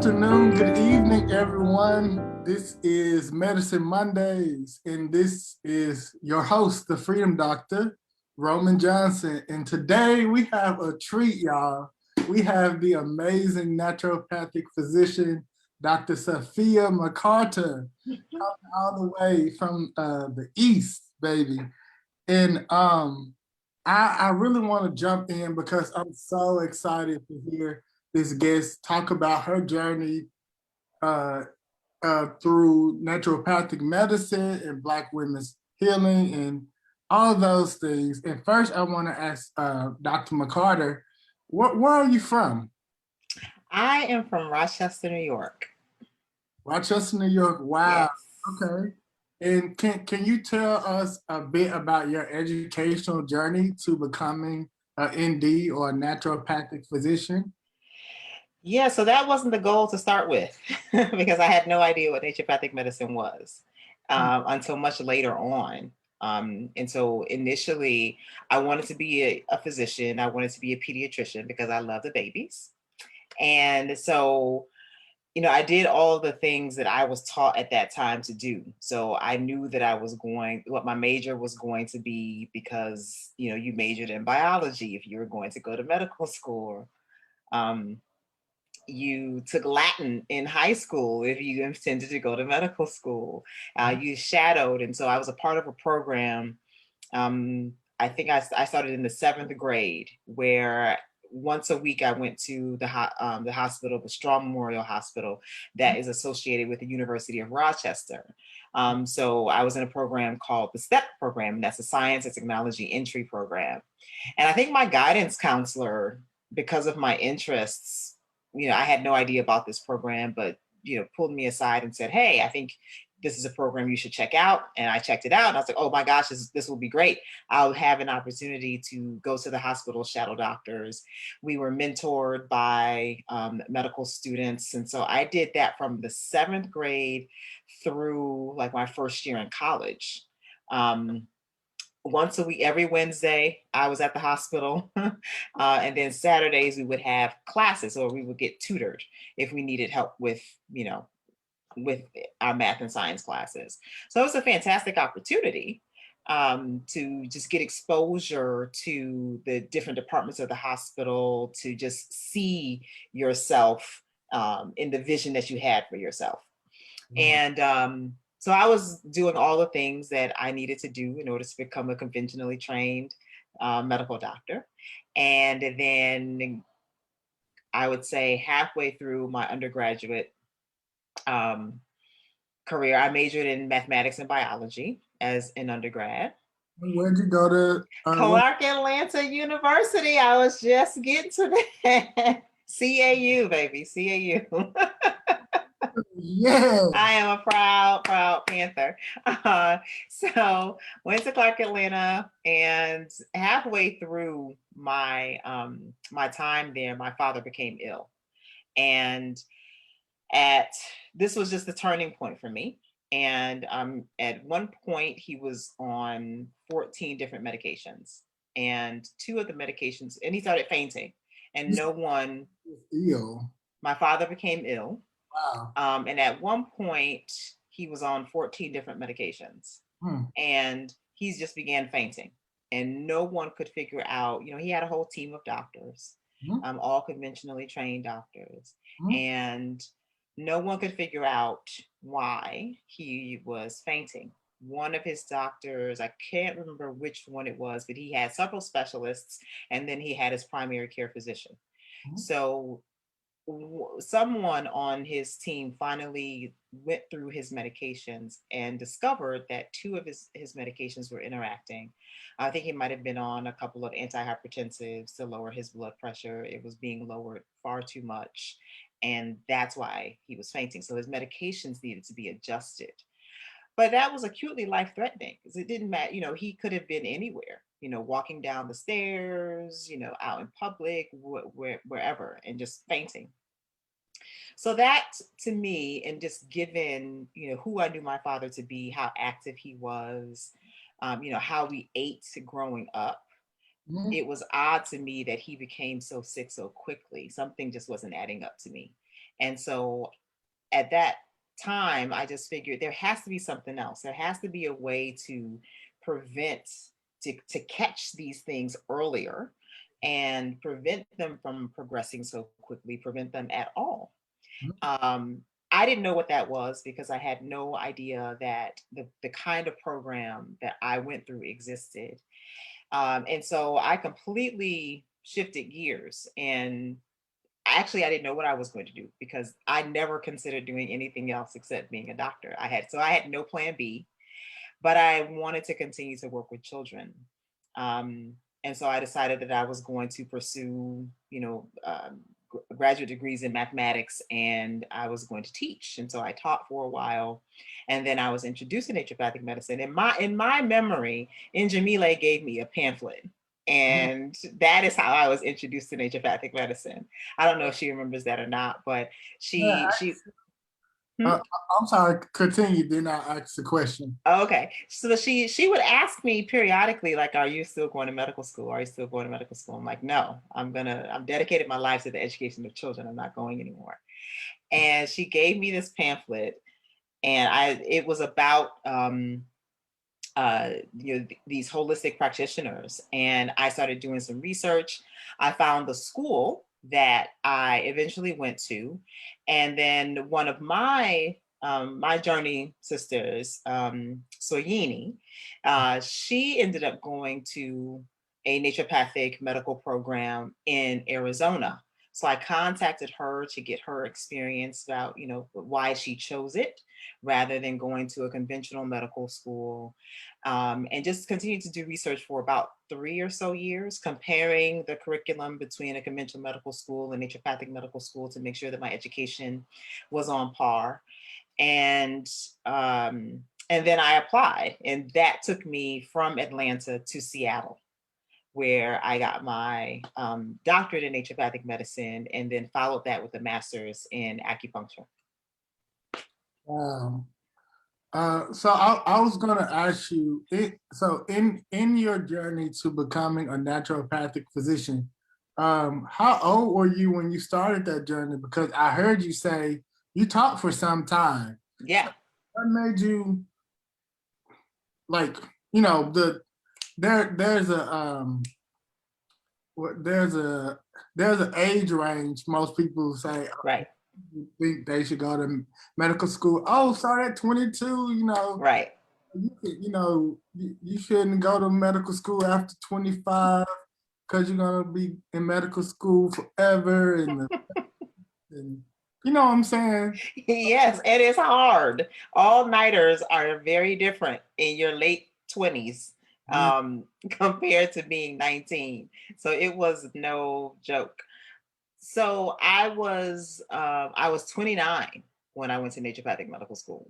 afternoon, good evening, everyone. This is Medicine Mondays, and this is your host, the Freedom Doctor, Roman Johnson. And today we have a treat, y'all. We have the amazing naturopathic physician, Dr. Safiya McCarter, coming all the way from the East, baby. And I really want to jump in because I'm so excited to hear this guest talk about her journey uh, through naturopathic medicine and Black women's healing and all those things. And first, I want to ask Dr. McCarter, where are you from? I am from Rochester, New York. Rochester, New York. Wow. Yes. Okay. And can you tell us a bit about your educational journey to becoming an ND or a naturopathic physician? Yeah, so that wasn't the goal to start with because I had no idea what naturopathic medicine was until much later on. And so initially, I wanted to be a physician. I wanted to be a pediatrician because I love the babies. And so I did all the things that I was taught at that time to do. So I knew that what my major was going to be because, you majored in biology if you were going to go to medical school. Um, you took Latin in high school if you intended to go to medical school. You shadowed. And so I was a part of a program. I think I started in the 7th grade where once a week I went to the hospital, the Strong Memorial Hospital that is associated with the University of Rochester. So I was in a program called the STEP program, and that's a science and technology entry program. And I think my guidance counselor, because of my interests, I had no idea about this program, but, pulled me aside and said, hey, I think this is a program you should check out. And I checked it out and I was like, oh my gosh, this will be great. I'll have an opportunity to go to the hospital, shadow doctors. We were mentored by medical students. And so I did that from the 7th grade through like my first year in college. Once a week, every Wednesday, I was at the hospital. And then Saturdays, we would have classes or we would get tutored if we needed help with our math and science classes. So it was a fantastic opportunity to just get exposure to the different departments of the hospital, to just see yourself in the vision that you had for yourself. And so I was doing all the things that I needed to do in order to become a conventionally trained medical doctor. And then I would say halfway through my undergraduate career, I majored in mathematics and biology as an undergrad. Where'd you go to? Clark Atlanta University. I was just getting to that. CAU, baby, CAU. Yeah. I am a proud Panther. So went to Clark Atlanta, and halfway through my my time there, my father became ill, and this was just the turning point for me. And at one point, he was on 14 different medications, and 2 of the medications, and he started fainting, and no one. Ill. My father became ill. Wow. And at one point, he was on 14 different medications, and he just began fainting. And no one could figure out, he had a whole team of doctors, all conventionally trained doctors, and no one could figure out why he was fainting. One of his doctors, I can't remember which one it was, but he had several specialists, and then he had his primary care physician. So someone on his team finally went through his medications and discovered that 2 of his medications were interacting. I think he might have been on a couple of antihypertensives to lower his blood pressure. It was being lowered far too much. And that's why he was fainting. So his medications needed to be adjusted. But that was acutely life-threatening because it didn't matter. He could have been anywhere, walking down the stairs, out in public, wherever, and just fainting. So that, to me, and just given, who I knew my father to be, how active he was, how we ate growing up, it was odd to me that he became so sick so quickly. Something just wasn't adding up to me. And so at that time, I just figured there has to be something else. There has to be a way to prevent, to catch these things earlier and prevent them from progressing so quickly, prevent them at all. I didn't know what that was because I had no idea that the kind of program that I went through existed. And so I completely shifted gears, and actually I didn't know what I was going to do because I never considered doing anything else except being a doctor. I had no plan B, but I wanted to continue to work with children. And so I decided that I was going to pursue, graduate degrees in mathematics, and I was going to teach. And so I taught for a while, and then I was introduced to naturopathic medicine. In my memory, Njamile gave me a pamphlet, and that is how I was introduced to naturopathic medicine. I don't know if she remembers that or not, but Yeah, she. Hmm? I'm sorry, continue, then I ask the question. Okay. So she would ask me periodically, like, are you still going to medical school? Are you still going to medical school? I'm like, no, I'm dedicated my life to the education of children. I'm not going anymore. And she gave me this pamphlet, and it was about these holistic practitioners. And I started doing some research. I found the school that I eventually went to. And then one of my journey sisters, Soyini, she ended up going to a naturopathic medical program in Arizona. So I contacted her to get her experience about, why she chose it rather than going to a conventional medical school, and just continued to do research for about 3 or so years, comparing the curriculum between a conventional medical school and naturopathic medical school to make sure that my education was on par. And and then I applied, and that took me from Atlanta to Seattle, where I got my doctorate in naturopathic medicine, and then followed that with a master's in acupuncture. Wow. So I was gonna ask you, so in your journey to becoming a naturopathic physician, how old were you when you started that journey? Because I heard you say you taught for some time. Yeah. What made you, like, there's a there's a there's an age range. Most people say, Right. think they should go to medical school. Oh, start at 22. Right. You shouldn't go to medical school after 25 because you're gonna be in medical school forever, and you know what I'm saying? Yes, it is hard. All nighters are very different in your late 20s, Yeah. compared to being 19. So it was no joke. So I was 29 when I went to naturopathic medical school.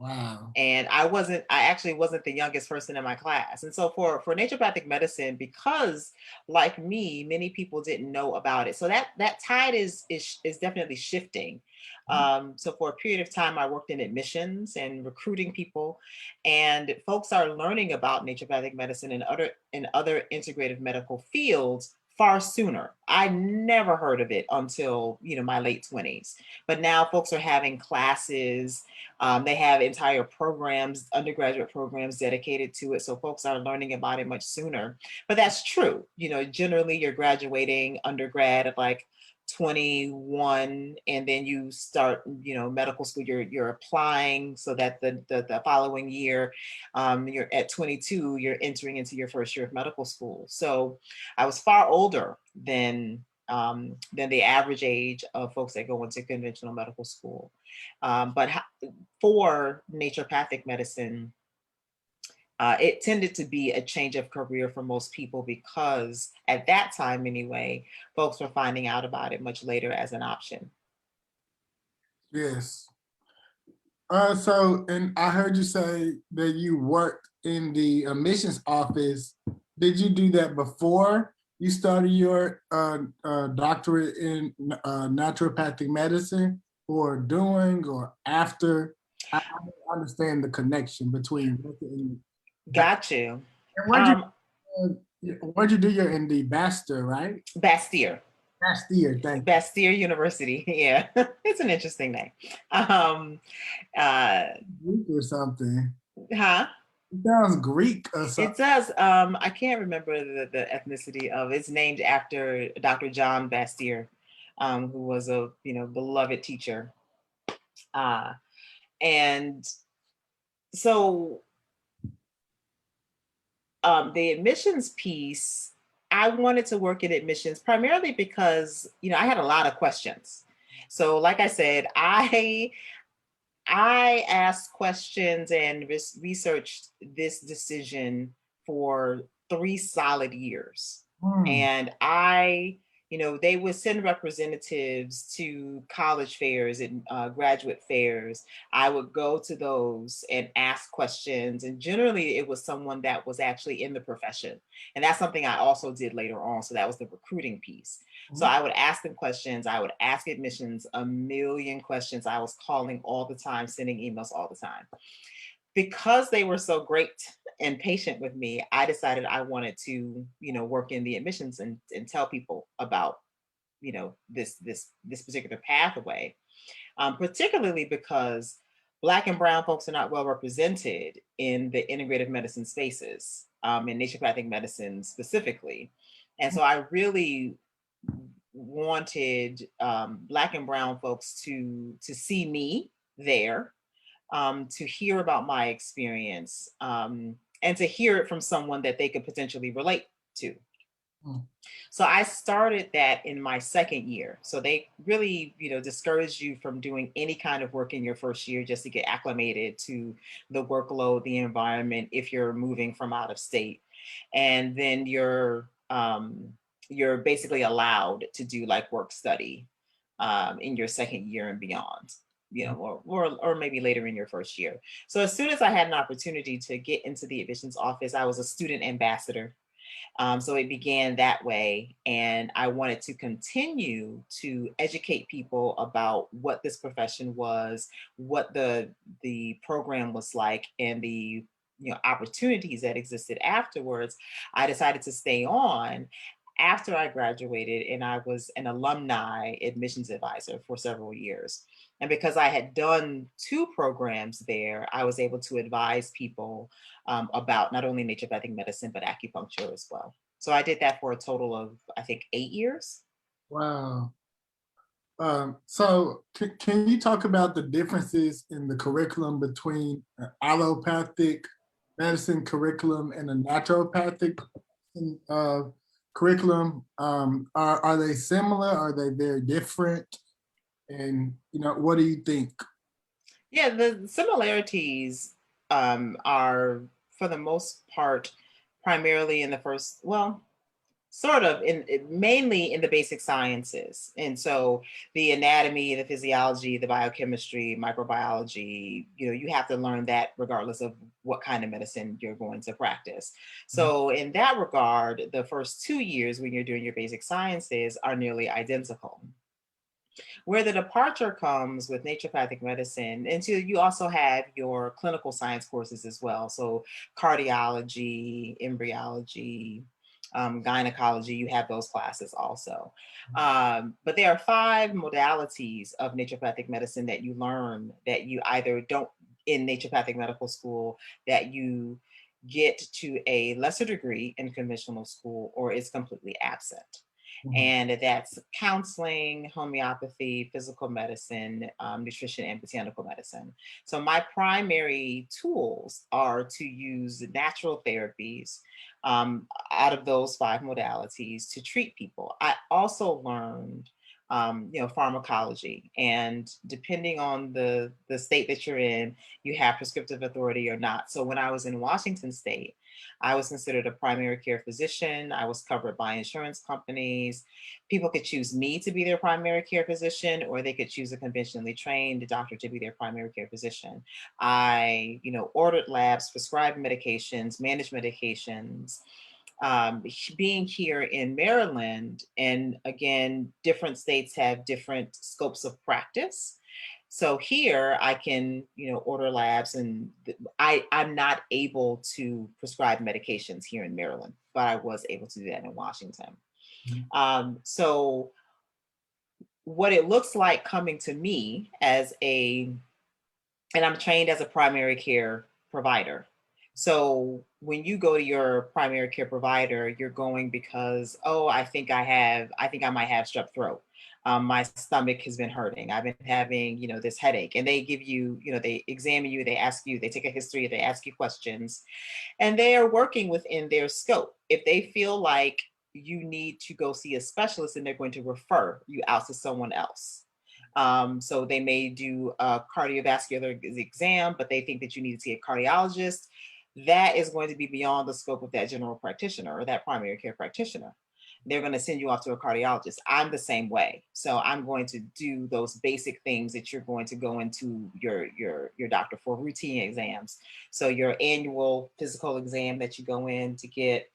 Wow. And I actually wasn't the youngest person in my class. And so for naturopathic medicine, because like me, many people didn't know about it. So that tide is definitely shifting. So for a period of time, I worked in admissions and recruiting people, and folks are learning about naturopathic medicine and other integrative medical fields far sooner. I never heard of it until my late 20s. But now folks are having classes. They have entire programs, undergraduate programs dedicated to it. So folks are learning about it much sooner. But that's true. Generally you're graduating undergrad at like 21, and then you start medical school. You're applying so that the following year, you're at 22, you're entering into your first year of medical school. So I was far older than the average age of folks that go into conventional medical school. But for naturopathic medicine, it tended to be a change of career for most people because at that time anyway, folks were finding out about it much later as an option. Yes. And I heard you say that you worked in the admissions office. Did you do that before you started your doctorate in naturopathic medicine, or during or after? I don't understand the connection between working in. Got you. And where'd you do your MD? Baxter, right? Bastyr. Bastille, thank you. Bastille University. Yeah, it's an interesting name. Um, uh, Greek or something. huh? It sounds Greek or It something. does. I can't remember the ethnicity of. It's named after Dr. John Bastille, who was a beloved teacher. Uh, and so the admissions piece, I wanted to work in admissions primarily because I had a lot of questions. So, like I said, I asked questions and researched this decision for 3 solid years. Hmm. And they would send representatives to college fairs and graduate fairs. I would go to those and ask questions. And generally, it was someone that was actually in the profession. And that's something I also did later on. So that was the recruiting piece. So I would ask them questions. I would ask admissions a million questions. I was calling all the time, sending emails all the time. Because they were so great and patient with me, I decided I wanted to, work in the admissions and tell people about, this particular pathway, particularly because Black and Brown folks are not well represented in the integrative medicine spaces, in naturopathic medicine specifically. And so I really wanted Black and Brown folks to see me there, to hear about my experience, and to hear it from someone that they could potentially relate to. So I started that in my second year. So they really, discourage you from doing any kind of work in your first year just to get acclimated to the workload, the environment, if you're moving from out of state. And then you're basically allowed to do like work study in your second year and beyond, or maybe later in your first year. So as soon as I had an opportunity to get into the admissions office, I was a student ambassador. So it began that way. And I wanted to continue to educate people about what this profession was, what the program was like, and the opportunities that existed afterwards. I decided to stay on after I graduated, and I was an alumni admissions advisor for several years. And because I had done 2 programs there, I was able to advise people about not only naturopathic medicine, but acupuncture as well. So I did that for a total of, I think, 8 years. Wow. So can you talk about the differences in the curriculum between an allopathic medicine curriculum and a naturopathic uh, curriculum? Are they similar? Are they very different? And what do you think? Yeah, the similarities are, for the most part, primarily in the first, well, sort of mainly in the basic sciences. And so the anatomy, the physiology, the biochemistry, microbiology, you have to learn that regardless of what kind of medicine you're going to practice. So in that regard, the first 2 years when you're doing your basic sciences are nearly identical. Where the departure comes with naturopathic medicine, and so you also have your clinical science courses as well. So cardiology, embryology, gynecology, you have those classes also. But there are 5 modalities of naturopathic medicine that you learn that you either don't in naturopathic medical school, that you get to a lesser degree in conventional school, or is completely absent. Mhm. And that's counseling, homeopathy, physical medicine, nutrition, and botanical medicine. So my primary tools are to use natural therapies out of those 5 modalities to treat people. I also learned pharmacology, and depending on the state that you're in, you have prescriptive authority or not. So when I was in Washington State, I was considered a primary care physician. I was covered by insurance companies. People could choose me to be their primary care physician, or they could choose a conventionally trained doctor to be their primary care physician. I, ordered labs, prescribed medications, managed medications. Being here in Maryland, and again, different states have different scopes of practice. So here I can, order labs, and I'm not able to prescribe medications here in Maryland, but I was able to do that in Washington. So what it looks like coming to me and I'm trained as a primary care provider. So when you go to your primary care provider, you're going because, oh, I think I might have strep throat. My stomach has been hurting. I've been having, this headache. And they give you, they examine you, they ask you, they take a history, they ask you questions, and they are working within their scope. If they feel like you need to go see a specialist, then they're going to refer you out to someone else. So they may do a cardiovascular exam, but they think that you need to see a cardiologist. That is going to be beyond the scope of that general practitioner or that primary care practitioner. They're going to send you off to a cardiologist. I'm the same way. So I'm going to do those basic things that you're going to go into your doctor for, routine exams. So your annual physical exam that you go in to get,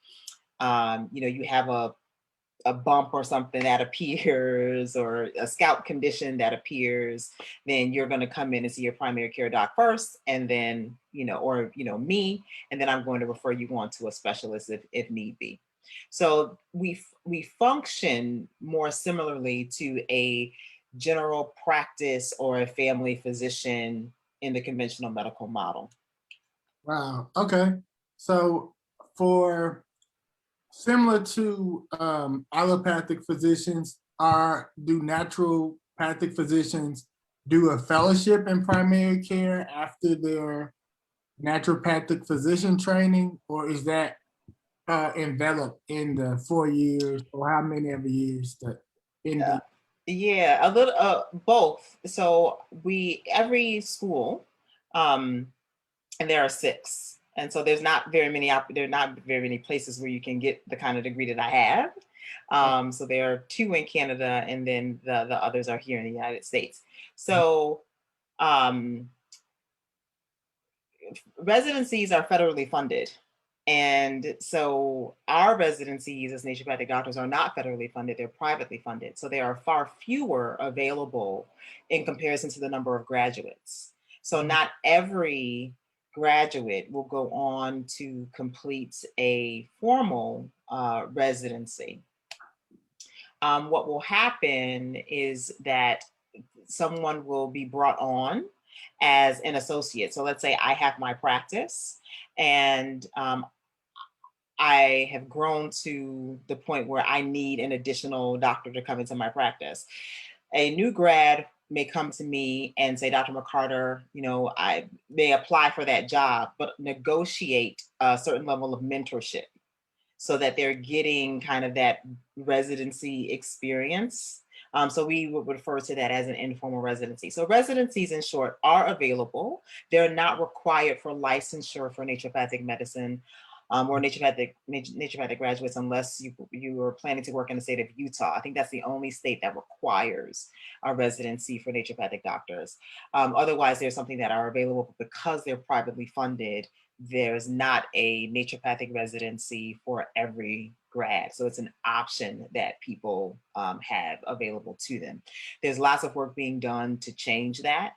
you have a bump or something that appears, or a scalp condition that appears, then you're going to come in and see your primary care doc first, and then, me, and then I'm going to refer you on to a specialist if need be. So we function more similarly to a general practice or a family physician in the conventional medical model. Wow. Okay. So for similar to allopathic physicians, do naturopathic physicians do a fellowship in primary care after their naturopathic physician training, or is that enveloped in the 4 years, or how many of the years that ND? Yeah, a little both. So every school, and there are 6, and so there are not very many places where you can get the kind of degree that I have. So there are 2 in Canada, and then the others are here in the United States. So residencies are federally funded. And so our residencies as naturopathic doctors are not federally funded, they're privately funded. So there are far fewer available in comparison to the number of graduates. So not every graduate will go on to complete a formal residency. What will happen is that someone will be brought on as an associate. So let's say I have my practice, and I have grown to the point where I need an additional doctor to come into my practice. A new grad may come to me and say, Dr. McCarter, I may apply for that job, but negotiate a certain level of mentorship so that they're getting kind of that residency experience. So we would refer to that as an informal residency. So residencies, in short, are available. They're not required for licensure for naturopathic medicine, or naturopathic graduates, unless you are planning to work in the state of Utah. I think that's the only state that requires a residency for naturopathic doctors. Otherwise, there's something that are available, because they're privately funded. There's not a naturopathic residency for every grad. So it's an option that people have available to them. There's lots of work being done to change that.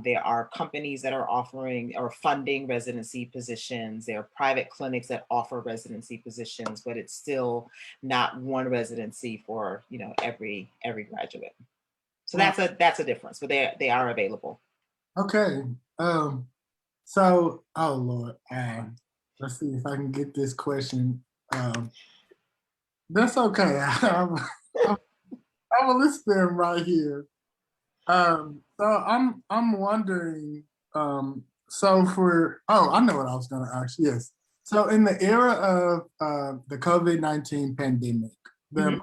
There are companies that are offering or funding residency positions. There are private clinics that offer residency positions, but it's still not one residency for every graduate. So that's a difference, but they are available. Okay. So, oh Lord, let's see if I can get this question. That's okay. I'm a listener right here. So I'm wondering. I know what I was going to ask. Yes. So in the era of the COVID-19 pandemic, the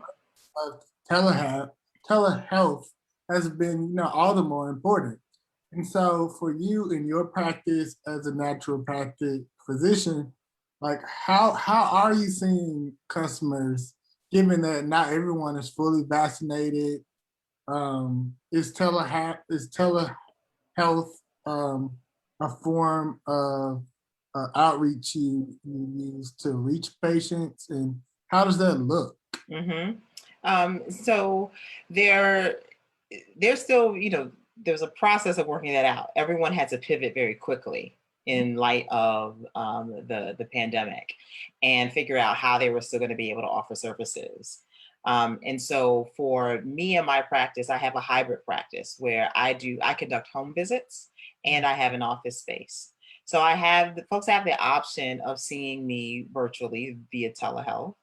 telehealth has been all the more important. And so for you in your practice as a naturopathic physician, like how are you seeing customers, given that not everyone is fully vaccinated? Is telehealth a form of outreach you use to reach patients, and how does that look? So there's still, there's a process of working that out. Everyone had to pivot very quickly in light of the pandemic, and figure out how they were still going to be able to offer services. And so for me and my practice, I have a hybrid practice where I conduct home visits and I have an office space. So the folks have the option of seeing me virtually via telehealth,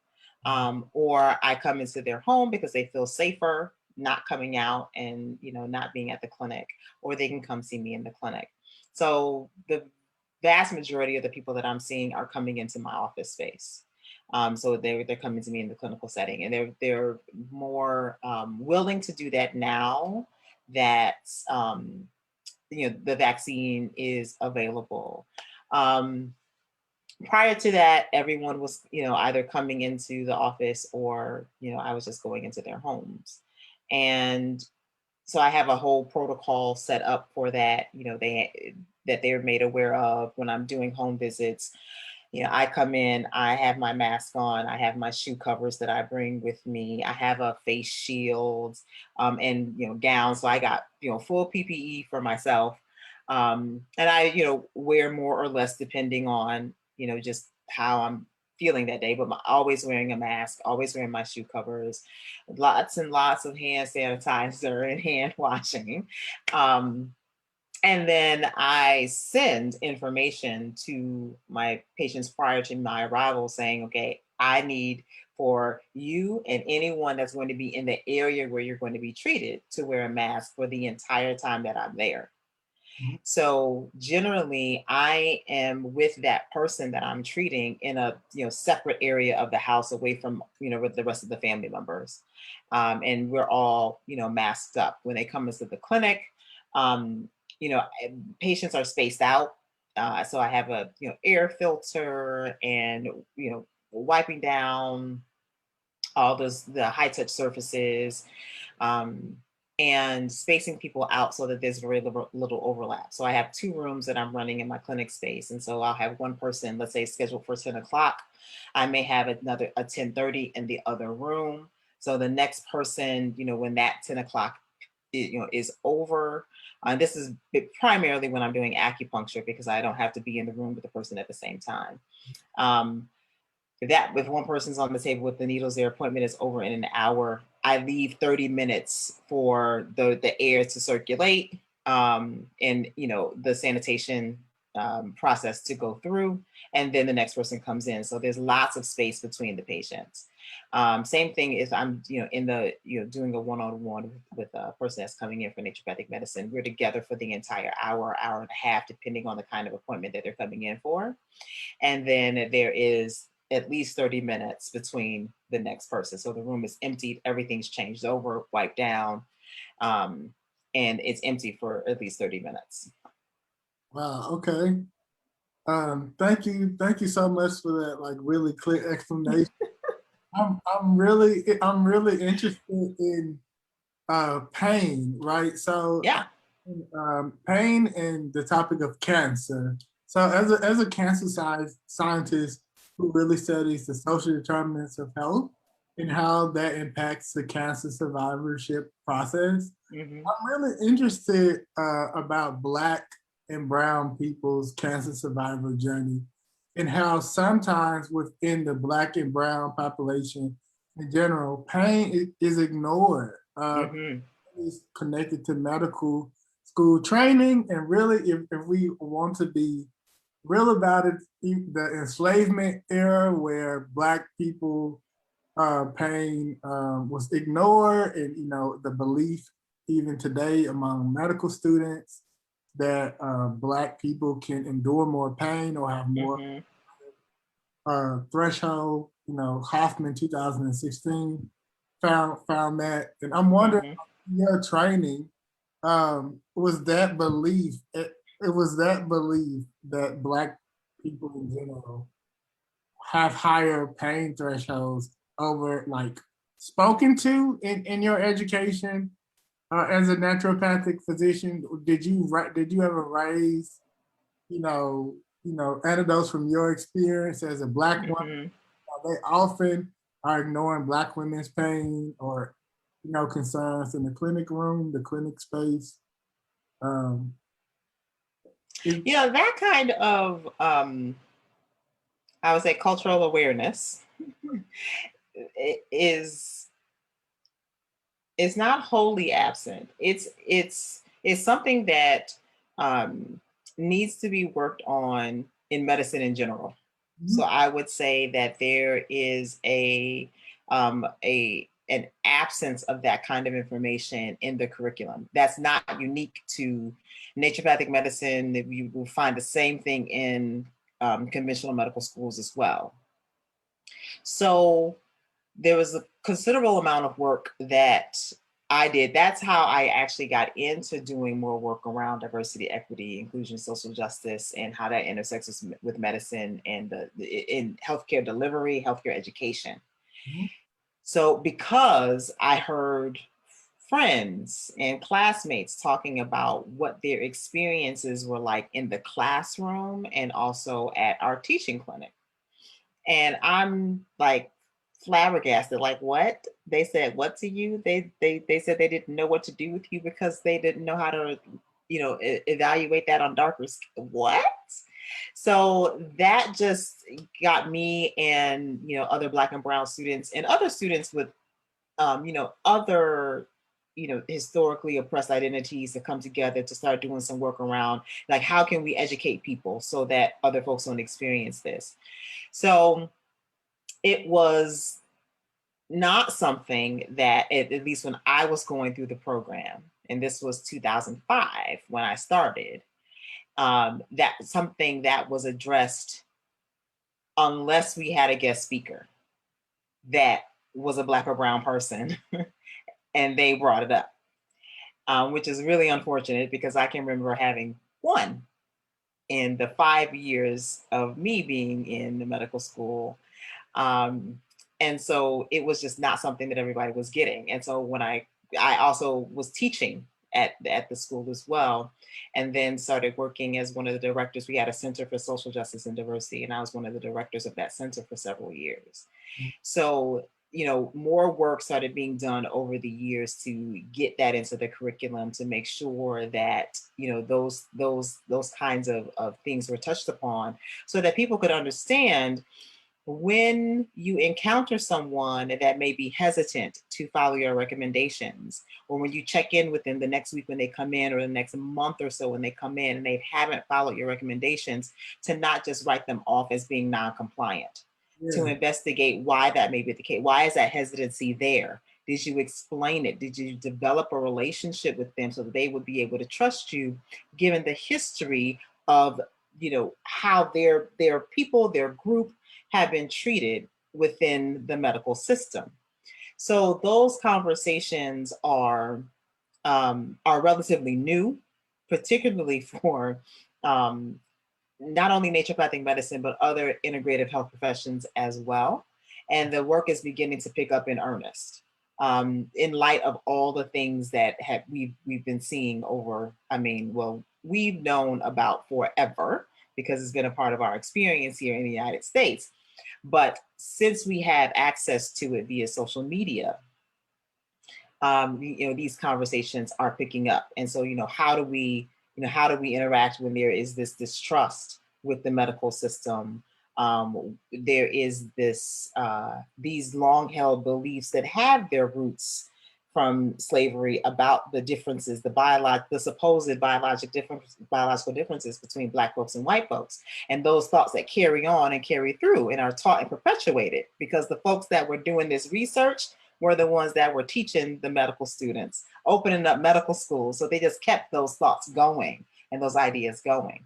or I come into their home because they feel safer not coming out and not being at the clinic, or they can come see me in the clinic. So the vast majority of the people that I'm seeing are coming into my office space. So they're coming to me in the clinical setting, and they're more willing to do that now that the vaccine is available. Um, Prior to that, everyone was either coming into the office, or I was just going into their homes, and so I have a whole protocol set up for that. That they're made aware of when I'm doing home visits. I come in, I have my mask on, I have my shoe covers that I bring with me, I have a face shield, and gowns. So I got full PPE for myself, and I wear more or less depending on just how I'm feeling that day. But always wearing a mask, always wearing my shoe covers, lots and lots of hand sanitizer and hand washing. And then I send information to my patients prior to my arrival saying, okay, I need for you and anyone that's going to be in the area where you're going to be treated to wear a mask for the entire time that I'm there. Mhm. So generally, I am with that person that I'm treating in a separate area of the house, away from with the rest of the family members, and we're all masked up when they come into the clinic. Um, Patients are spaced out, so I have a air filter and wiping down all the high touch surfaces, um, and spacing people out so that there's very little overlap. So I have two rooms that I'm running in my clinic space. And so I'll have one person, let's say scheduled for 10 o'clock. I may have another a 10:30 in the other room. So the next person, when that 10 o'clock is over. This is primarily when I'm doing acupuncture, because I don't have to be in the room with the person at the same time. Um, that if one person's on the table with the needles, their appointment is over in an hour. I leave 30 minutes for the air to circulate, and the sanitation process to go through, and then the next person comes in. So there's lots of space between the patients. Same thing if I'm in the doing a one-on-one with a person that's coming in for naturopathic medicine. We're together for the entire hour and a half, depending on the kind of appointment that they're coming in for. And then there is at least 30 minutes between the next person. So the room is emptied, everything's changed over, wiped down, um, and it's empty for at least 30 minutes. Wow. Okay. Thank you so much for that, like, really clear explanation. I'm really interested in pain, right? So Yeah. pain and the topic of cancer. So as a cancer scientist who really studies the social determinants of health and how that impacts the cancer survivorship process, Mm-hmm. I'm really interested about Black and Brown people's cancer survivor journey, and how sometimes within the Black and Brown population in general, pain is ignored. Mm-hmm. Is connected to medical school training, and really, if we want to be real about it, the enslavement era where Black people pain was ignored, and the belief even today among medical students that Black people can endure more pain or have more Mm-hmm. threshold. Hoffman 2016 found that, and I'm wondering, Mm-hmm. your training, was that belief. It was that belief that Black people in general have higher pain thresholds over, like, spoken to in your education as a naturopathic physician. Did you ever raise anecdotes from your experience as a Black woman? Mm-hmm. They often are ignoring Black women's pain, or concerns in the clinic room, the clinic space. Um, it, That kind of I would say cultural awareness is It's not wholly absent. It's something that um, needs to be worked on in medicine in general. So Mhm. I would say that there is a an absence of that kind of information in the curriculum. That's not unique to naturopathic medicine. You will find the same thing in conventional medical schools as well. So there was a considerable amount of work that I did. That's how I actually got into doing more work around diversity, equity, inclusion, social justice, and how that intersects with medicine and in healthcare delivery, healthcare education. Mhm. So because I heard friends and classmates talking about what their experiences were like in the classroom and also at our teaching clinic, and I'm like flabbergasted, like, what? They said what to you? They said they didn't know what to do with you because they didn't know how to, evaluate that on darker what? So that just got me and other black and brown students and other students with other historically oppressed identities to come together to start doing some work around, like, how can we educate people so that other folks don't experience this. So it was not something that, at least when I was going through the program, and this was 2005 when I started, that something that was addressed unless we had a guest speaker that was a black or brown person and they brought it up, which is really unfortunate because I can remember having one in the 5 years of me being in the medical school. Um, and so it was just not something that everybody was getting. And so when I also was teaching at the school as well, and then started working as one of the directors. We had a Center for Social Justice and Diversity, and I was one of the directors of that center for several years. So more work started being done over the years to get that into the curriculum, to make sure that those kinds of things were touched upon, so that people could understand when you encounter someone that may be hesitant to follow your recommendations, or when you check in with them the next week when they come in, or the next month or so when they come in and they haven't followed your recommendations, to not just write them off as being non-compliant, to Yeah. investigate why that may be the case. Why is that hesitancy there? Did you explain it? Did you develop a relationship with them so that they would be able to trust you, given the history of how their people, their group, have been treated within the medical system? So those conversations are relatively new, particularly for not only naturopathic medicine but other integrative health professions as well. And the work is beginning to pick up in earnest, in light of all the things that we've been seeing over. I mean, well, we've known about forever because it's been a part of our experience here in the United States. But since we have access to it via social media, these conversations are picking up. And so, how do we interact when there is this distrust with the medical system? There is these long held beliefs that have their roots from slavery about the differences, the supposed biological differences between Black folks and white folks, and those thoughts that carry on and carry through and are taught and perpetuated because the folks that were doing this research were the ones that were teaching the medical students, opening up medical schools. So they just kept those thoughts going and those ideas going.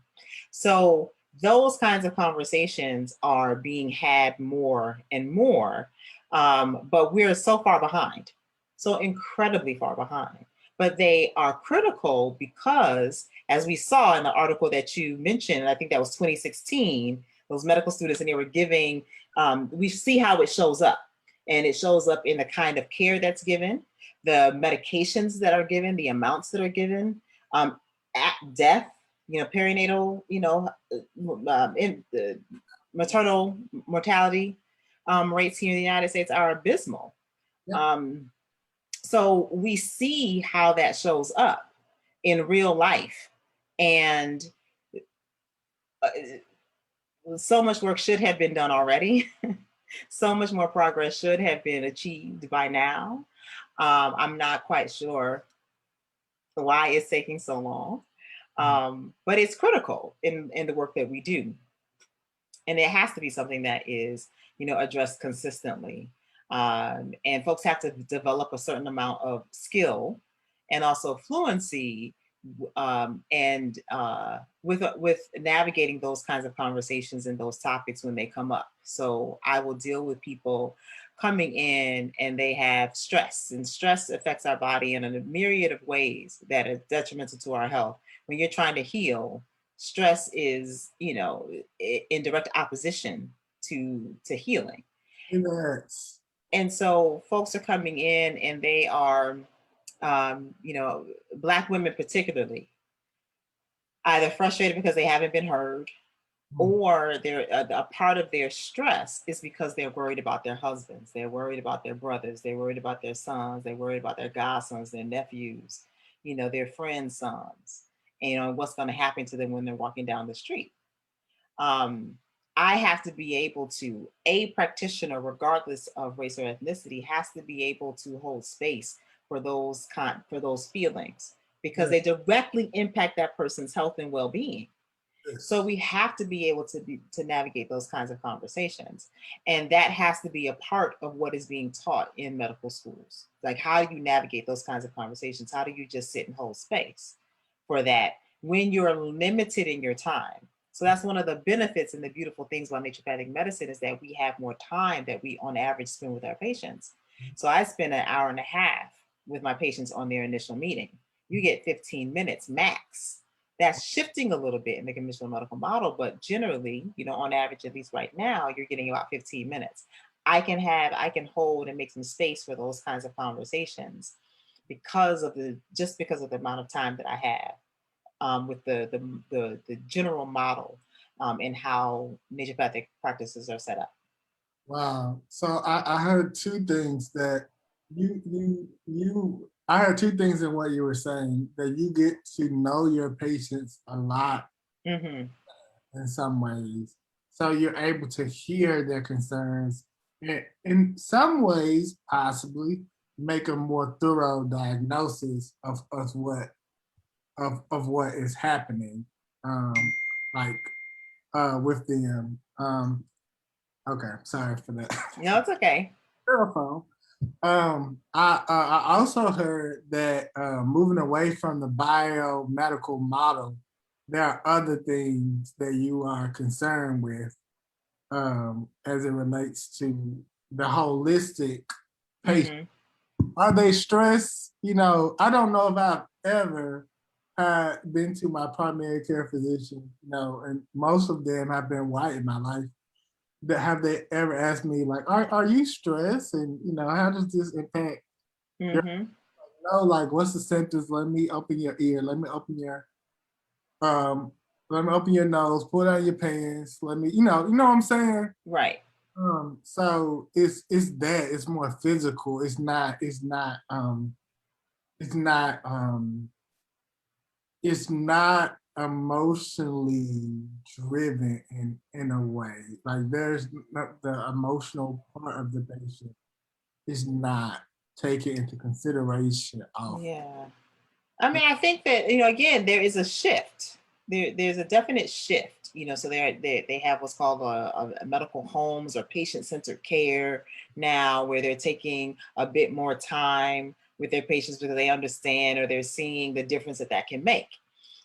So those kinds of conversations are being had more and more, but we're so far behind, so incredibly far behind. But they are critical because, as we saw in the article that you mentioned, I think that was 2016, those medical students, and they were giving, we see how it shows up. And it shows up in the kind of care that's given, the medications that are given, the amounts that are given, at death, perinatal, maternal mortality rates here in the United States are abysmal. Yeah. So we see how that shows up in real life. And so much work should have been done already. So much more progress should have been achieved by now. I'm not quite sure why it's taking so long, but it's critical in the work that we do. And it has to be something that is, addressed consistently. And folks have to develop a certain amount of skill and also fluency, and with navigating those kinds of conversations and those topics when they come up. So I will deal with people coming in and they have stress, and stress affects our body in a myriad of ways that are detrimental to our health. When you're trying to heal, stress is, in direct opposition to healing. Yes. And so folks are coming in and they are, Black women particularly, either frustrated because they haven't been heard, or they're a part of their stress is because they're worried about their husbands, they're worried about their brothers, they're worried about their sons, they're worried about their godsons, their nephews, their friends' sons, and what's going to happen to them when they're walking down the street. um, I have to be able to, a practitioner, regardless of race or ethnicity, has to be able to hold space for for those feelings, because they directly impact that person's health and well-being. So we have to be able to navigate those kinds of conversations, and that has to be a part of what is being taught in medical schools. Like, how do you navigate those kinds of conversations? How do you just sit and hold space for that when you're limited in your time? So that's one of the benefits and the beautiful things about naturopathic medicine, is that we have more time that we on average spend with our patients. So I spend an hour and a half with my patients on their initial meeting. You get 15 minutes max. That's shifting a little bit in the conventional medical model, but generally, on average, at least right now, you're getting about 15 minutes. I can hold and make some space for those kinds of conversations because of the amount of time that I have, with the general model, and how naturopathic practices are set up. Wow. So I heard two things that I heard two things in what you were saying, that you get to know your patients a lot Mm-hmm. in some ways. So you're able to hear their concerns and in some ways possibly make a more thorough diagnosis of what is happening. Like with them. Okay, sorry for that. No, it's okay. Telephone. I also heard that moving away from the biomedical model, there are other things that you are concerned with, as it relates to the holistic patient. Mm-hmm. Are they stressed? I don't know if I've ever been to my primary care physician, and most of them have been white in my life. That have they ever asked me, like, are you stressed, and how does this impact your, Mm-hmm. like, what's the symptoms? Let me open your ear, um let me open your nose, pull down your pants, let me, what I'm saying. Right. So it's more physical. It's not emotionally driven in a way. Like, there's not, the emotional part of the patient is not taken into consideration often. Yeah. I mean, I think that, again, there is a shift. There's a definite shift. So they have what's called a medical homes or patient-centered care now, where they're taking a bit more time with their patients because they understand, or they're seeing the difference that can make.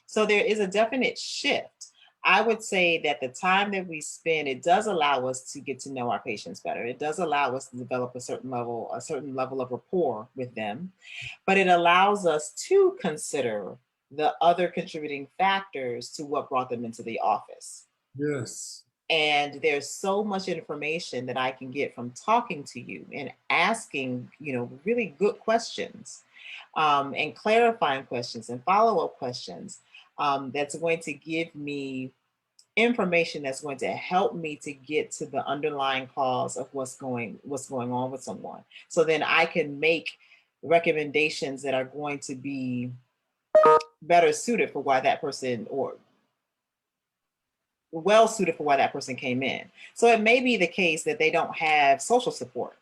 So there is a definite shift. I would say that the time that we spend, it does allow us to get to know our patients better. It does allow us to develop a certain level of rapport with them, but it allows us to consider the other contributing factors to what brought them into the office. Yes. And there's so much information that I can get from talking to you and asking, really good questions, and clarifying questions and follow-up questions, that's going to give me information that's going to help me to get to the underlying cause of what's going on with someone. So then I can make recommendations that are going to be better suited for why that person, or well suited for why that person came in. So it may be the case that they don't have social support.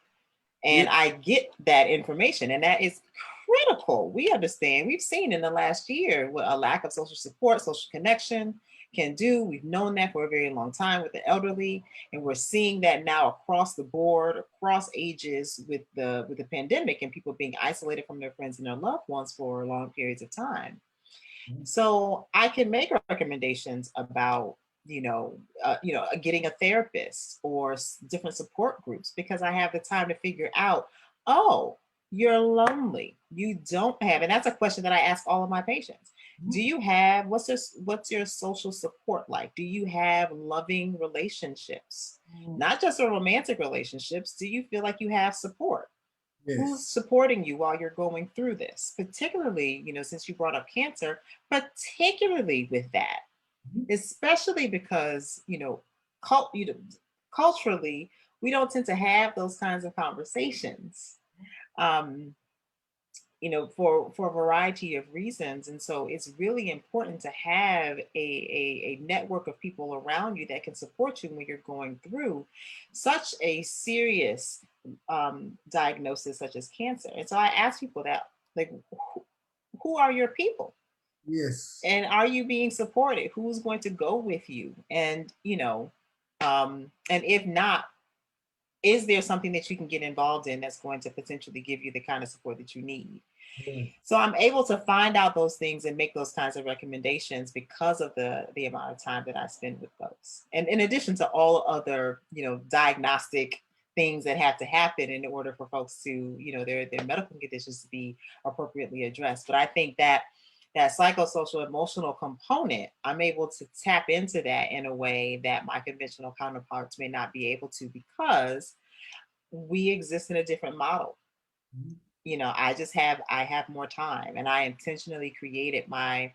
And I get that information, and that is critical. We understand, we've seen in the last year what a lack of social support, social connection can do. We've known that for a very long time with the elderly, and we're seeing that now across the board, across ages with the pandemic and people being isolated from their friends and their loved ones for long periods of time. So I can make recommendations about, getting a therapist or different support groups because I have the time to figure out, oh, you're lonely. You don't have, and that's a question that I ask all of my patients. Do you have what's your social support like? Do you have loving relationships? Not just a romantic relationships. Do you feel like you have support? Who's Yes. supporting you while you're going through this, particularly, since you brought up cancer, particularly with that, especially because, culturally, we don't tend to have those kinds of conversations. Um, for a variety of reasons. And so it's really important to have a network of people around you that can support you when you're going through such a serious diagnosis such as cancer. And so I ask people that, like, who are your people? Yes. And are you being supported? Who's going to go with you? And, and if not, is there something that you can get involved in that's going to potentially give you the kind of support that you need? So I'm able to find out those things and make those kinds of recommendations because of the amount of time that I spend with folks. And in addition to all other, diagnostic things that have to happen in order for folks to, their medical conditions to be appropriately addressed. But I think that psychosocial emotional component, I'm able to tap into that in a way that my conventional counterparts may not be able to because we exist in a different model. I have more time, and I intentionally created my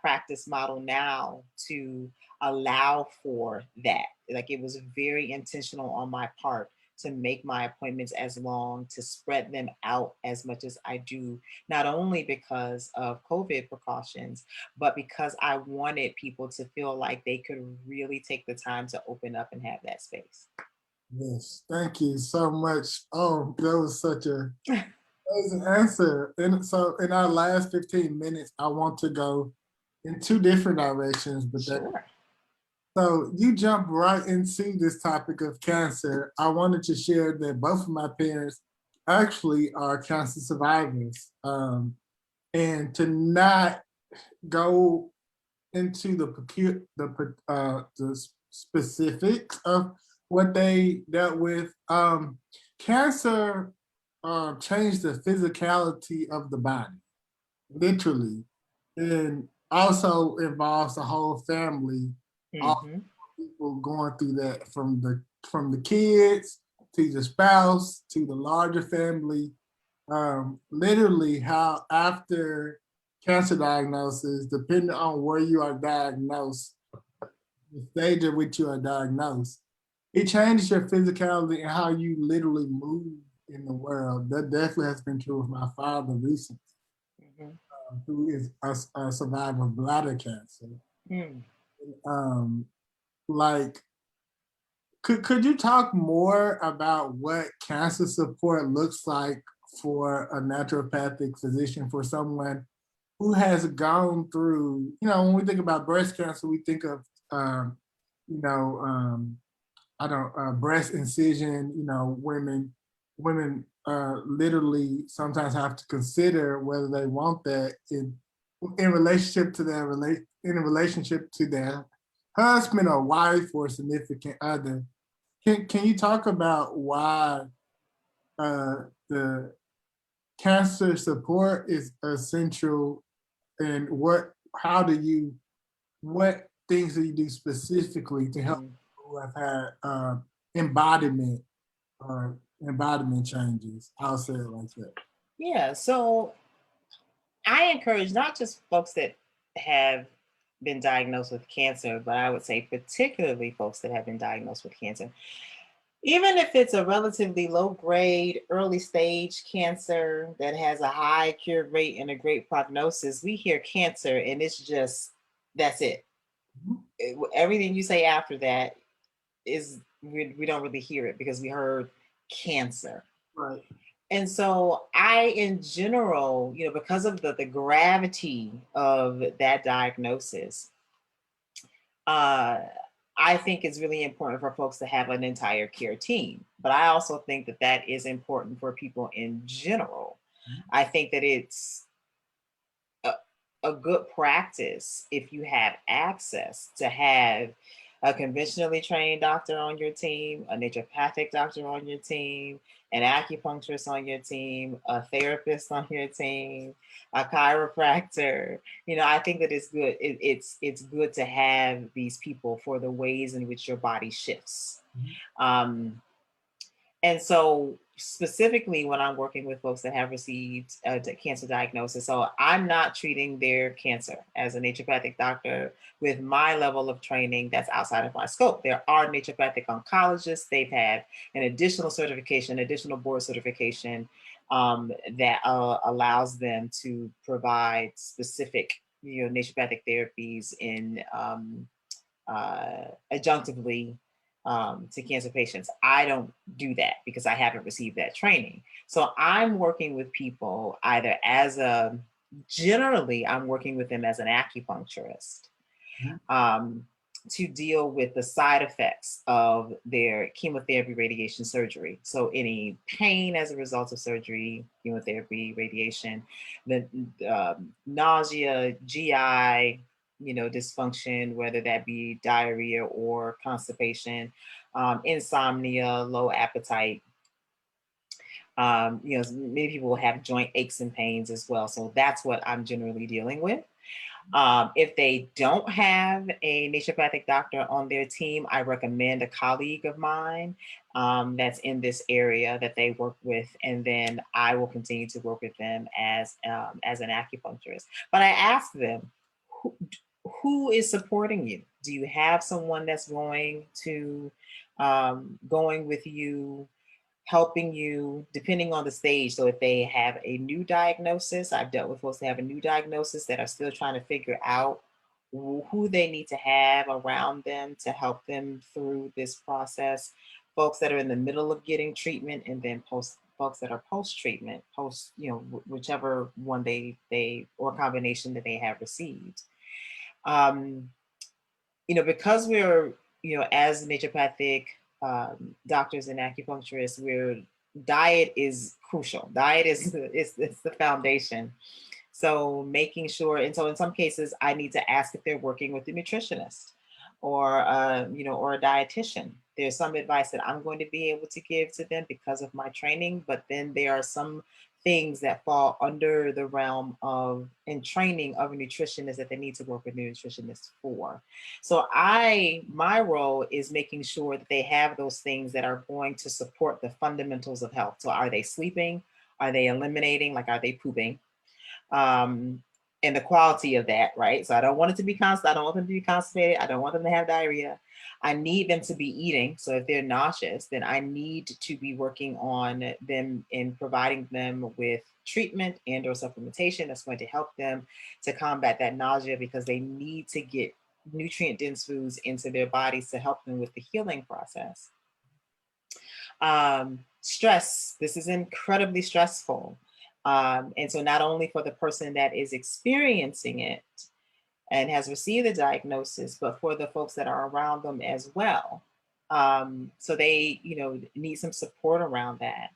practice model now to allow for that. Like, it was very intentional on my part to make my appointments as long, to spread them out as much as I do, not only because of COVID precautions, but because I wanted people to feel like they could really take the time to open up and have that space. Yes. Thank you so much. Oh, that was such a amazing answer. And so in our last 15 minutes, I want to go in two different directions, but Sure. so you jump right into this topic of cancer. I wanted to share that both of my parents actually are cancer survivors. And to not go into the specifics of what they dealt with, cancer changed the physicality of the body, literally, and also involves the whole family. All Mm-hmm. people going through that, from the kids to the spouse to the larger family. Literally, how after cancer diagnosis, depending on where you are diagnosed, the stage at which you are diagnosed, it changes your physicality and how you literally move in the world. That definitely has been true with my father recently, Mm-hmm. who is a survivor of bladder cancer. Mm. Um, like, could you talk more about what cancer support looks like for a naturopathic physician, for someone who has gone through, when we think about breast cancer, we think of, you know, um, I don't, breast incision, women literally sometimes have to consider whether they want that in relationship to in a relationship to their husband or wife or significant other. Can you talk about why the cancer support is essential, and what things do you do specifically to help Mm. people who have had embodiment embodiment changes? I'll say it like that. Yeah. So I encourage not just folks that have been diagnosed with cancer, but I would say particularly folks that have been diagnosed with cancer. Even if it's a relatively low grade, early stage cancer that has a high cure rate and a great prognosis, we hear cancer and it's just, that's it. Mhm. Everything you say after that is, we don't really hear it because we heard cancer. Right. And so I, in general, because of the gravity of that diagnosis, uh, I think it's really important for folks to have an entire care team. But I also think that that is important for people in general. I think that it's a, a good practice if you have access to have a conventionally trained doctor on your team, a naturopathic doctor on your team, an acupuncturist on your team, a therapist on your team, a chiropractor. I think that it's good. It's good to have these people for the ways in which your body shifts. Um, and so, specifically, when I'm working with folks that have received a cancer diagnosis, so I'm not treating their cancer as a naturopathic doctor with my level of training that's outside of my scope. There are naturopathic oncologists, they've had an additional certification, additional board certification that allows them to provide specific naturopathic therapies in adjunctively to cancer patients. I don't do that because I haven't received that training. So I'm working with people either generally, I'm working with them as an acupuncturist um, to deal with the side effects of their chemotherapy, radiation, surgery. So any pain as a result of surgery, chemotherapy, radiation, the nausea, GI, dysfunction, whether that be diarrhea or constipation, insomnia, low appetite. Many people will have joint aches and pains as well. So that's what I'm generally dealing with. If they don't have a naturopathic doctor on their team, I recommend a colleague of mine that's in this area that they work with, and then I will continue to work with them as an acupuncturist. But I ask them, who is supporting you? Do you have someone that's going with you, helping you, depending on the stage? So if they have a new diagnosis, I've dealt with folks that have a new diagnosis that are still trying to figure out who they need to have around them to help them through this process. Folks that are in the middle of getting treatment, and then folks that are post-treatment, whichever one they or combination that they have received. Because we're, as naturopathic doctors and acupuncturists, diet is crucial. Diet is the foundation. So making sure, and so in some cases, I need to ask if they're working with a nutritionist or or a dietitian. There's some advice that I'm going to be able to give to them because of my training, but then there are some things that fall under the realm of and training of a nutritionist that they need to work with a nutritionist for. So my role is making sure that they have those things that are going to support the fundamentals of health. So are they sleeping? Are they eliminating? Like, are they pooping? And the quality of that, right? So I don't want it to be constant. I don't want them to be constipated. I don't want them to have diarrhea. I need them to be eating. So if they're nauseous, then I need to be working on them in providing them with treatment and or supplementation that's going to help them to combat that nausea, because they need to get nutrient dense foods into their bodies to help them with the healing process. Stress. This is incredibly stressful. And so not only for the person that is experiencing it and has received the diagnosis, but for the folks that are around them as well. So they, need some support around that.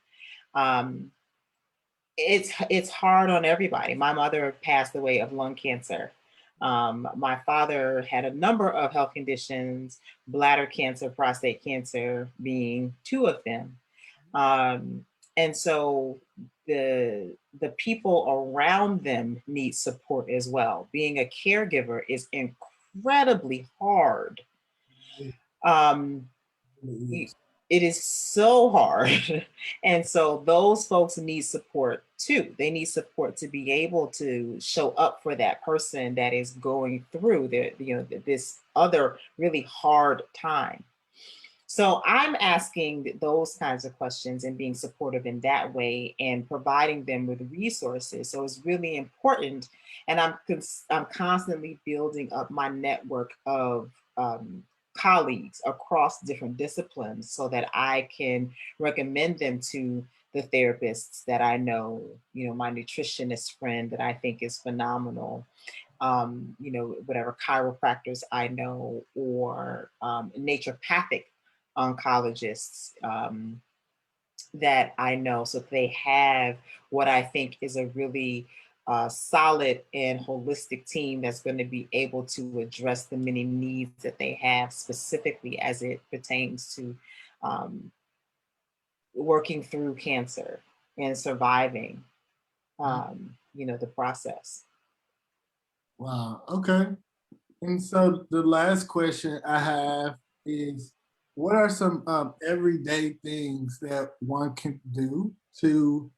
It's hard on everybody. My mother passed away of lung cancer. My father had a number of health conditions, bladder cancer, prostate cancer being two of them. And so the people around them need support as well. Being a caregiver is incredibly hard. It is so hard. And so those folks need support too. They need support to be able to show up for that person that is going through this other really hard time. So I'm asking those kinds of questions and being supportive in that way and providing them with resources. So it's really important. And I'm constantly building up my network of colleagues across different disciplines so that I can recommend them to the therapists that I know, my nutritionist friend that I think is phenomenal, whatever chiropractors I know, or naturopathic oncologists that I know. So they have what I think is a really solid and holistic team that's going to be able to address the many needs that they have, specifically as it pertains to um, working through cancer and surviving, the process. Wow. Okay. And so the last question I have is, what are some everyday things that one can do to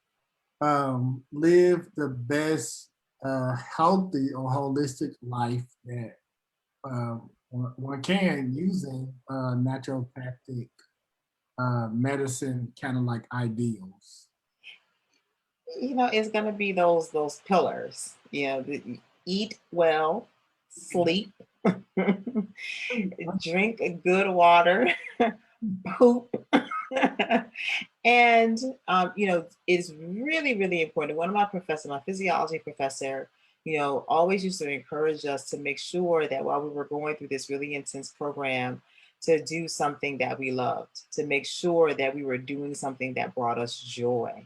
live the best healthy or holistic life that one can using naturopathic medicine kind of like ideals? It's going to be those pillars. Eat well, sleep, drink good water, poop. And it's really, really important. One of my professors, my physiology professor, always used to encourage us to make sure that while we were going through this really intense program, to do something that we loved, to make sure that we were doing something that brought us joy.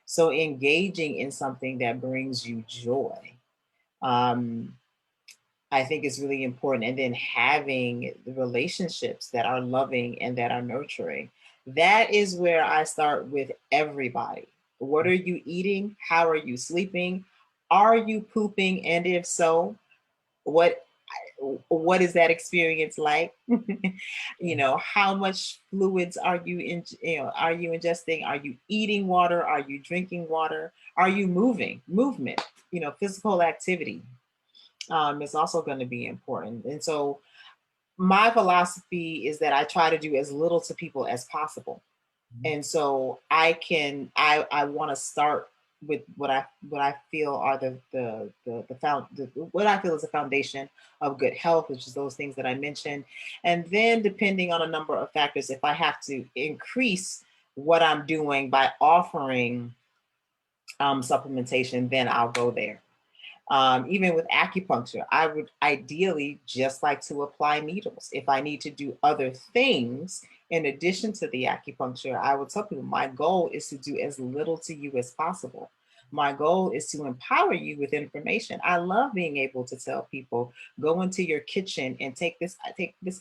So engaging in something that brings you joy, um, I think is really important. And then having the relationships that are loving and that are nurturing. That is where I start with everybody. What are you eating? How are you sleeping? Are you pooping? And if so, what what is that experience like? How much fluids are you are you ingesting? Are you eating water? Are you drinking water? Are you movement, physical activity is also going to be important. And so my philosophy is that I try to do as little to people as possible. And so I want to start with what I feel are what I feel is the foundation of good health, which is those things that I mentioned. And then depending on a number of factors, if I have to increase what I'm doing by offering supplementation, then I'll go there. Even with acupuncture, I would ideally just like to apply needles. If I need to do other things in addition to the acupuncture, I would tell people my goal is to do as little to you as possible. My goal is to empower you with information. I love being able to tell people, go into your kitchen and take this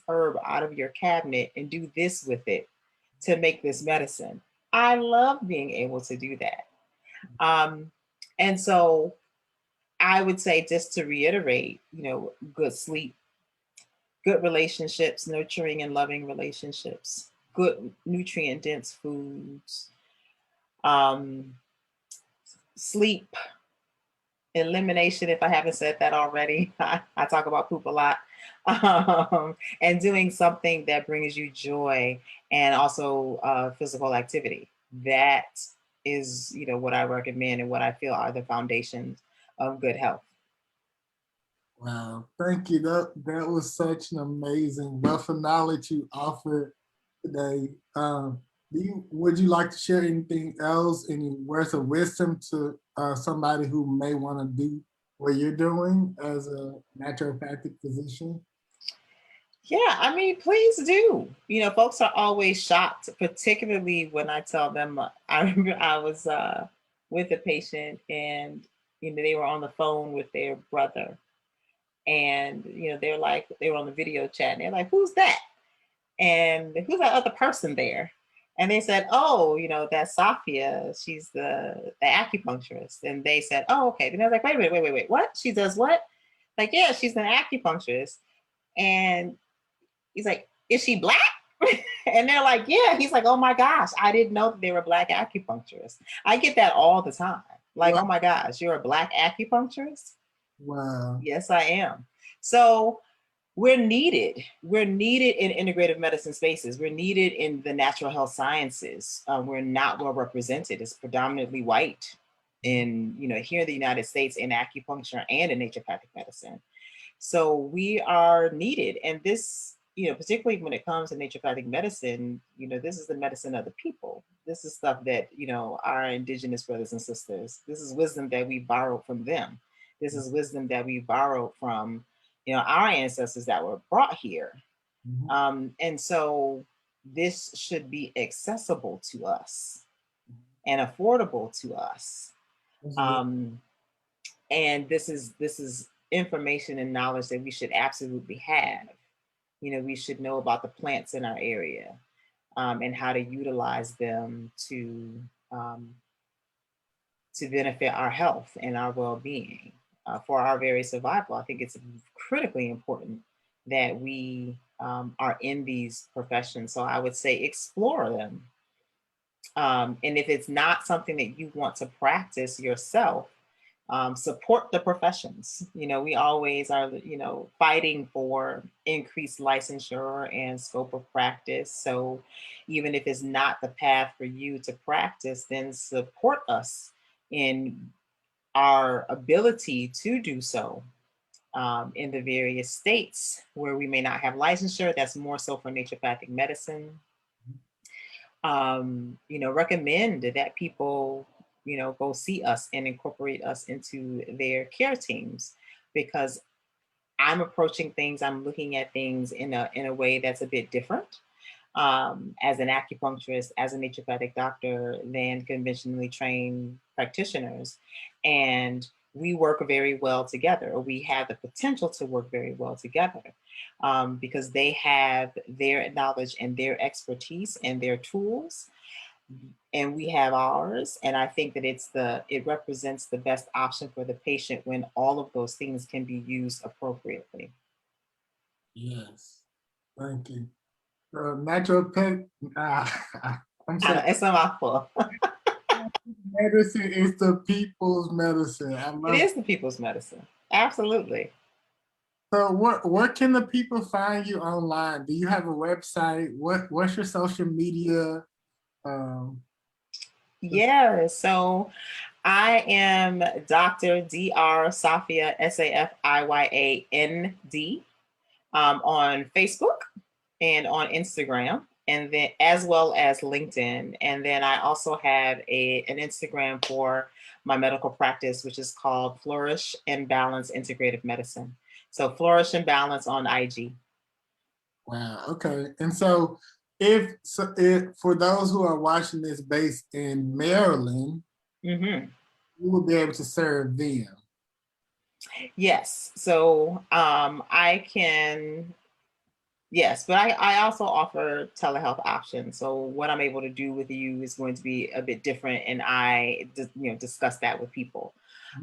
herb out of your cabinet and do this with it to make this medicine. I love being able to do that. And so I would say, just to reiterate, good sleep, good relationships, nurturing and loving relationships, good nutrient dense foods, um, sleep, elimination, if I haven't said that already. I talk about poop a lot. And doing something that brings you joy, and also physical activity. That is, what I recommend and what I feel are the foundations of good health. Wow, thank you. That was such an amazing wealth of knowledge you offered today. Would you like to share anything else, any words of wisdom to somebody who may want to do what you're doing as a naturopathic physician? Yeah, I mean, please do. Folks are always shocked, particularly when I tell them. I remember I was with a patient, and they were on the phone with their brother, and they were on the video chat, and they're like, "Who's that?" And who's that other person there? And they said, "Oh, that's Safiya. She's the acupuncturist." And they said, "Oh, okay." Then I was like, "Wait, wait, wait, wait, wait. What? She does what?" Like, "Yeah, she's an acupuncturist." And he's like, "Is she black?" And they're like, "Yeah." He's like, "Oh my gosh, I didn't know that they were black acupuncturists." I get that all the time. Like, Wow. "Oh my gosh, you're a black acupuncturist?" Wow. Yes, I am. So we're needed. We're needed in integrative medicine spaces. We're needed in the natural health sciences. We're not well represented. It's predominantly white in, here in the United States, in acupuncture and in naturopathic medicine. So we are needed. And this, particularly when it comes to naturopathic medicine, this is the medicine of the people. This is stuff that, our indigenous brothers and sisters, this is wisdom that we borrowed from them. This is wisdom that we borrowed from, our ancestors that were brought here. And so this should be accessible to us and affordable to us. And this is information and knowledge that we should absolutely have. We should know about the plants in our area, and how to utilize them to benefit our health and our well-being, for our very survival. I think it's critically important that we are in these professions. So I would say explore them. And if it's not something that you want to practice yourself, support the professions. We always are, fighting for increased licensure and scope of practice. So even if it's not the path for you to practice, then support us in our ability to do so, in the various states where we may not have licensure. That's more so for naturopathic medicine. Recommend that people, go see us and incorporate us into their care teams, because I'm approaching things, I'm looking at things in a way that's a bit different, as an acupuncturist, as a naturopathic doctor, than conventionally trained practitioners. And we work very well together, or we have the potential to work very well together, because they have their knowledge and their expertise and their tools, and we have ours. And I think that it represents the best option for the patient when all of those things can be used appropriately. Yes, thank you. Naturopathic, I'm I know, sorry. it's a mouthful. Medicine is the people's medicine. I It love it. is the people's medicine. Absolutely. So where can the people find you online? Do you have a website? What's your social media? Yeah, so I am Dr. Safiya, SAFIYAND, on Facebook and on Instagram, and then as well as LinkedIn. And then I also have an Instagram for my medical practice, which is called Flourish and Balance Integrative Medicine. So Flourish and Balance on IG. Wow. Okay. And so, if for those who are watching this based in Maryland, Mm-hmm. you will be able to serve them. Yes. So I can. Yes, but I also offer telehealth options. So what I'm able to do with you is going to be a bit different, and I discuss that with people.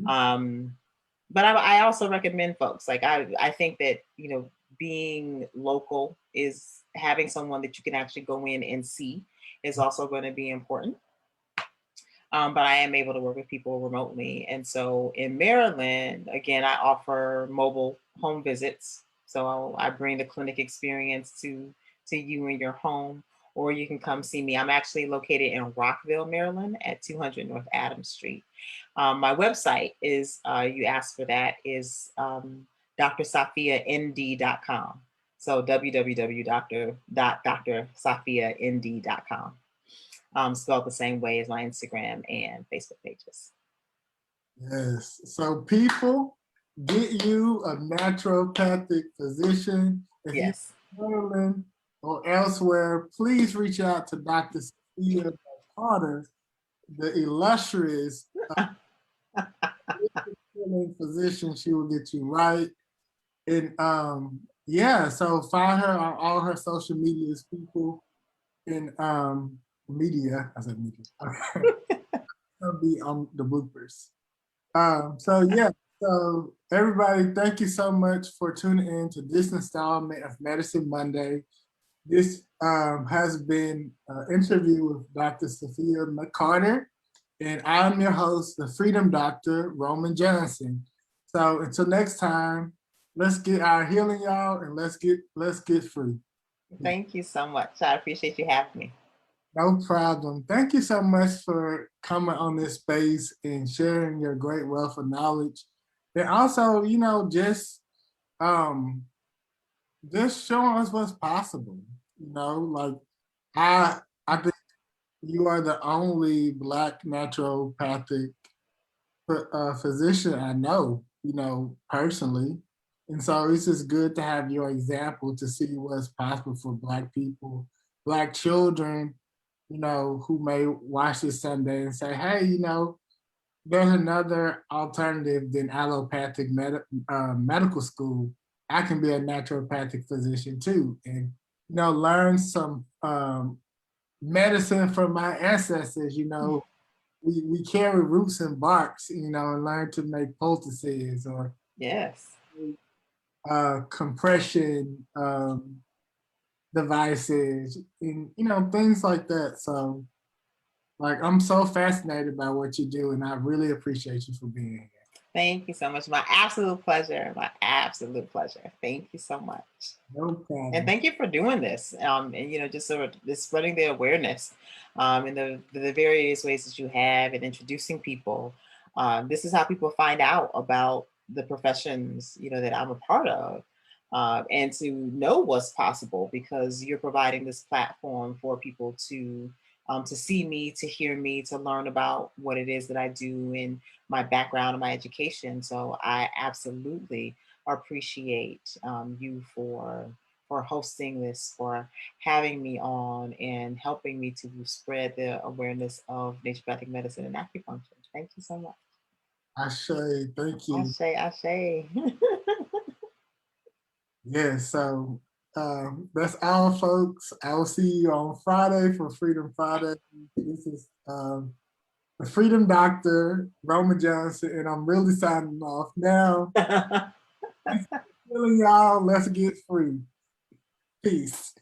Um, but I also recommend folks, like I think that being local, is having someone that you can actually go in and see, is also going to be important. But I am able to work with people remotely. And so in Maryland, again, I offer mobile home visits. So I bring the clinic experience to you in your home, or you can come see me. I'm actually located in Rockville, Maryland at 200 North Adams Street. My website is, you asked for that, is drsafiand.com. So www.dr.safiand.com. Spelled the same way as my Instagram and Facebook pages. Yes. So people, get you a naturopathic physician. If Yes. you're in Maryland or elsewhere, please reach out to Dr. Safiya McCarter, the illustrious physician. She will get you right. And yeah, so find her on all her social medias, people in media. I said media. It'll be on the bloopers. So yeah, so everybody, thank you so much for tuning in to this installment of Medicine Monday. This has been an interview with Dr. Safiya McCarter, and I'm your host, the Freedom Doctor, Roman Johnson. So until next time, let's get our healing, y'all, and let's get free. Thank you so much. I appreciate you having me. No problem. Thank you so much for coming on this space and sharing your great wealth of knowledge. And also, um just showing us what's possible. Like I think you are the only Black naturopathic physician I know, personally. And so it's just good to have your example to see what's possible for Black people, Black children, who may watch this someday and say, hey, there's another alternative than allopathic medical school. I can be a naturopathic physician too, and learn some medicine from my ancestors. We carry roots and barks, and learn to make poultices or Yes. compression devices, and things like that. So, like, I'm so fascinated by what you do, and I really appreciate you for being here. Thank you so much. My absolute pleasure. My absolute pleasure. Thank you so much. No problem. And thank you for doing this. And just sort of just spreading the awareness in the various ways that you have and introducing people. This is how people find out about the professions, that I'm a part of. And to know what's possible because you're providing this platform for people to see me, to hear me, to learn about what it is that I do and my background and my education. So I absolutely appreciate you for hosting this, for having me on and helping me to spread the awareness of naturopathic medicine and acupuncture. Thank you so much. Ashe, thank you. Ashe, ashe. Yeah, so that's all, folks. I will see you on Friday for Freedom Friday. This is the Freedom Doctor, Roman Johnson, and I'm really signing off now. Feeling y'all, let's get free. Peace.